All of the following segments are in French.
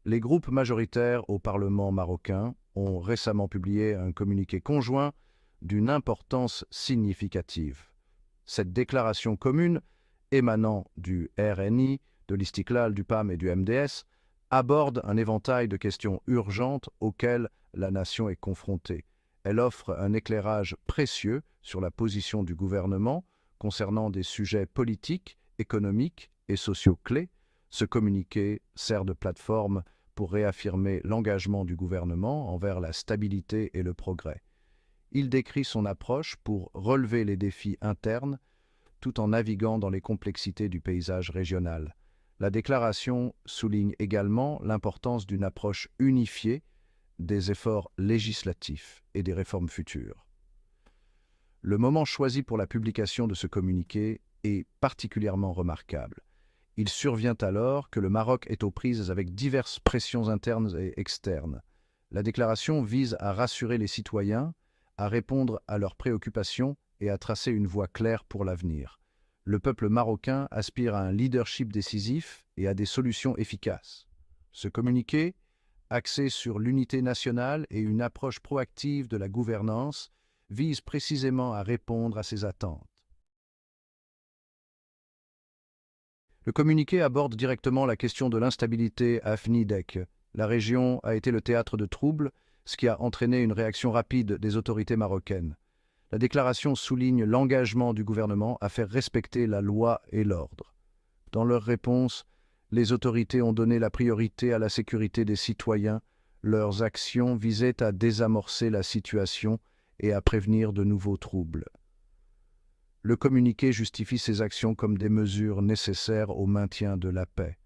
Les groupes majoritaires au Parlement marocain ont récemment publié un communiqué conjoint d'une importance significative. Cette déclaration commune, émanant du RNI, de l'Istiklal, du PAM et du MDS, aborde un éventail de questions urgentes auxquelles la nation est confrontée. Elle offre un éclairage précieux sur la position du gouvernement concernant des sujets politiques, économiques et sociaux clés. Ce communiqué sert de plateforme pour réaffirmer l'engagement du gouvernement envers la stabilité et le progrès. Il décrit son approche pour relever les défis internes tout en naviguant dans les complexités du paysage régional. La déclaration souligne également l'importance d'une approche unifiée des efforts législatifs et des réformes futures. Le moment choisi pour la publication de ce communiqué est particulièrement remarquable. Il survient alors que le Maroc est aux prises avec diverses pressions internes et externes. La déclaration vise à rassurer les citoyens, à répondre à leurs préoccupations et à tracer une voie claire pour l'avenir. Le peuple marocain aspire à un leadership décisif et à des solutions efficaces. Ce communiqué, axé sur l'unité nationale et une approche proactive de la gouvernance, vise précisément à répondre à ces attentes. Le communiqué aborde directement la question de l'instabilité à Afnidek. La région a été le théâtre de troubles, ce qui a entraîné une réaction rapide des autorités marocaines. La déclaration souligne l'engagement du gouvernement à faire respecter la loi et l'ordre. Dans leur réponse, les autorités ont donné la priorité à la sécurité des citoyens. Leurs actions visaient à désamorcer la situation et à prévenir de nouveaux troubles. Le communiqué justifie ces actions comme des mesures nécessaires au maintien de la paix.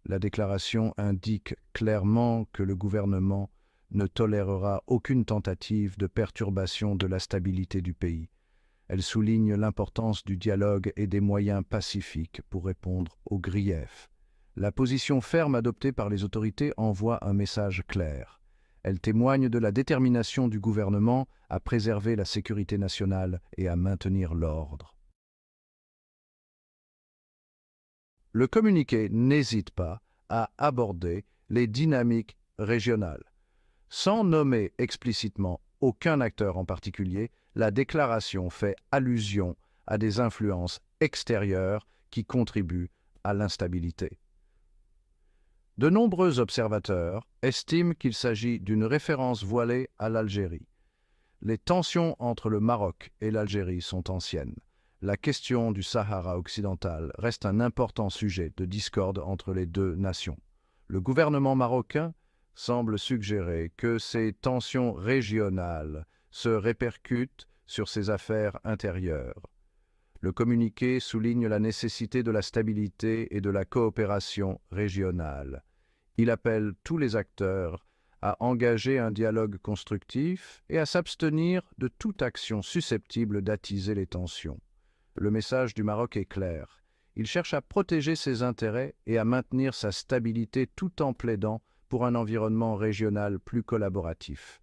La déclaration indique clairement que le gouvernement ne tolérera aucune tentative de perturbation de la stabilité du pays. Elle souligne l'importance du dialogue et des moyens pacifiques pour répondre aux griefs. La position ferme adoptée par les autorités envoie un message clair. Elle témoigne de la détermination du gouvernement à préserver la sécurité nationale et à maintenir l'ordre. Le communiqué n'hésite pas à aborder les dynamiques régionales. Sans nommer explicitement aucun acteur en particulier, la déclaration fait allusion à des influences extérieures qui contribuent à l'instabilité. De nombreux observateurs estiment qu'il s'agit d'une référence voilée à l'Algérie. Les tensions entre le Maroc et l'Algérie sont anciennes. La question du Sahara occidental reste un important sujet de discorde entre les deux nations. Le gouvernement marocain semble suggérer que ces tensions régionales se répercutent sur ses affaires intérieures. Le communiqué souligne la nécessité de la stabilité et de la coopération régionale. Il appelle tous les acteurs à engager un dialogue constructif et à s'abstenir de toute action susceptible d'attiser les tensions. Le message du Maroc est clair. Il cherche à protéger ses intérêts et à maintenir sa stabilité tout en plaidant pour un environnement régional plus collaboratif.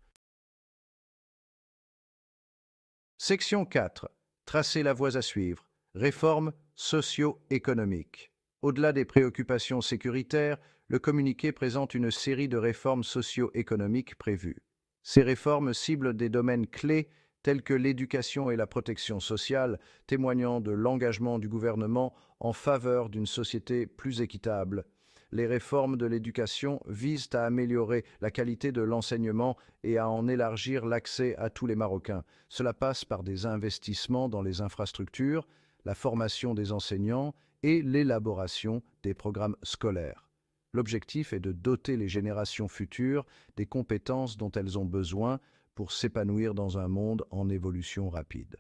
Section 4. Tracer la voie à suivre. Réformes socio-économiques. Au-delà des préoccupations sécuritaires, le communiqué présente une série de réformes socio-économiques prévues. Ces réformes ciblent des domaines clés tels que l'éducation et la protection sociale, témoignant de l'engagement du gouvernement en faveur d'une société plus équitable. Les réformes de l'éducation visent à améliorer la qualité de l'enseignement et à en élargir l'accès à tous les Marocains. Cela passe par des investissements dans les infrastructures, la formation des enseignants et l'élaboration des programmes scolaires. L'objectif est de doter les générations futures des compétences dont elles ont besoin pour s'épanouir dans un monde en évolution rapide.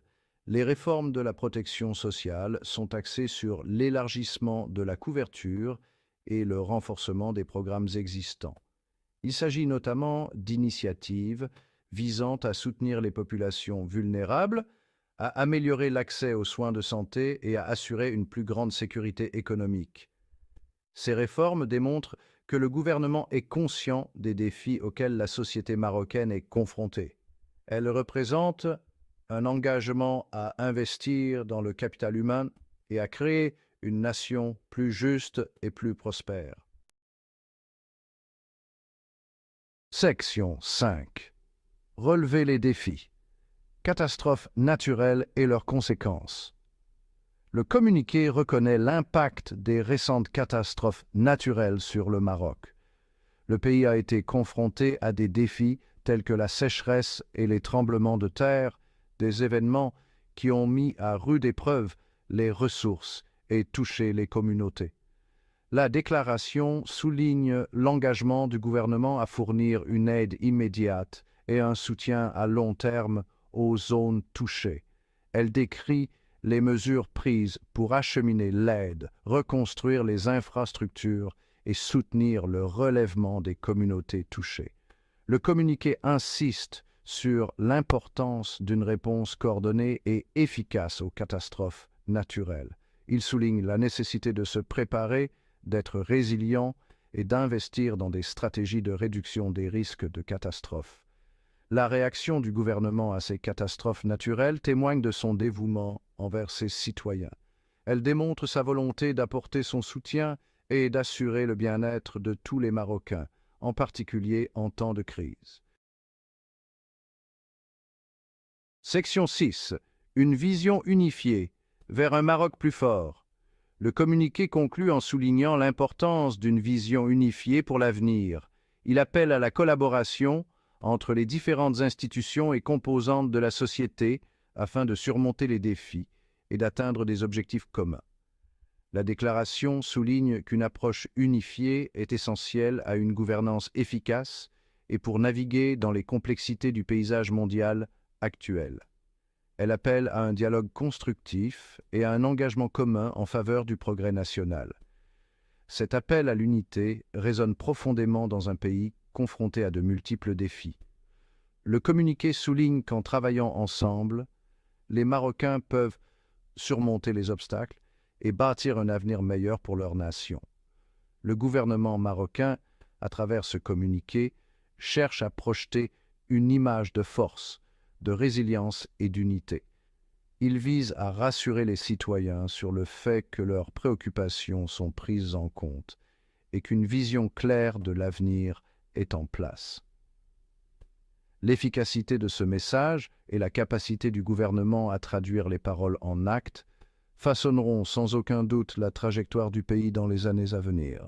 Les réformes de la protection sociale sont axées sur l'élargissement de la couverture et le renforcement des programmes existants. Il s'agit notamment d'initiatives visant à soutenir les populations vulnérables, à améliorer l'accès aux soins de santé et à assurer une plus grande sécurité économique. Ces réformes démontrent que le gouvernement est conscient des défis auxquels la société marocaine est confrontée. Elles représentent un engagement à investir dans le capital humain et à créer une nation plus juste et plus prospère. Section 5. Relever les défis. Catastrophes naturelles et leurs conséquences. Le communiqué reconnaît l'impact des récentes catastrophes naturelles sur le Maroc. Le pays a été confronté à des défis tels que la sécheresse et les tremblements de terre, des événements qui ont mis à rude épreuve les ressources et touché les communautés. La déclaration souligne l'engagement du gouvernement à fournir une aide immédiate et un soutien à long terme aux zones touchées. Elle décrit les mesures prises pour acheminer l'aide, reconstruire les infrastructures et soutenir le relèvement des communautés touchées. Le communiqué insiste sur l'importance d'une réponse coordonnée et efficace aux catastrophes naturelles. Il souligne la nécessité de se préparer, d'être résilient et d'investir dans des stratégies de réduction des risques de catastrophes. La réaction du gouvernement à ces catastrophes naturelles témoigne de son dévouement envers ses citoyens. Elle démontre sa volonté d'apporter son soutien et d'assurer le bien-être de tous les Marocains, en particulier en temps de crise. Section 6. Une vision unifiée vers un Maroc plus fort. Le communiqué conclut en soulignant l'importance d'une vision unifiée pour l'avenir. Il appelle à la collaboration entre les différentes institutions et composantes de la société afin de surmonter les défis et d'atteindre des objectifs communs. La déclaration souligne qu'une approche unifiée est essentielle à une gouvernance efficace et pour naviguer dans les complexités du paysage mondial actuel. Elle appelle à un dialogue constructif et à un engagement commun en faveur du progrès national. Cet appel à l'unité résonne profondément dans un pays confronté à de multiples défis. Le communiqué souligne qu'en travaillant ensemble, les Marocains peuvent surmonter les obstacles et bâtir un avenir meilleur pour leur nation. Le gouvernement marocain, à travers ce communiqué, cherche à projeter une image de force, de résilience et d'unité. Il vise à rassurer les citoyens sur le fait que leurs préoccupations sont prises en compte et qu'une vision claire de l'avenir est en place. L'efficacité de ce message et la capacité du gouvernement à traduire les paroles en actes façonneront sans aucun doute la trajectoire du pays dans les années à venir.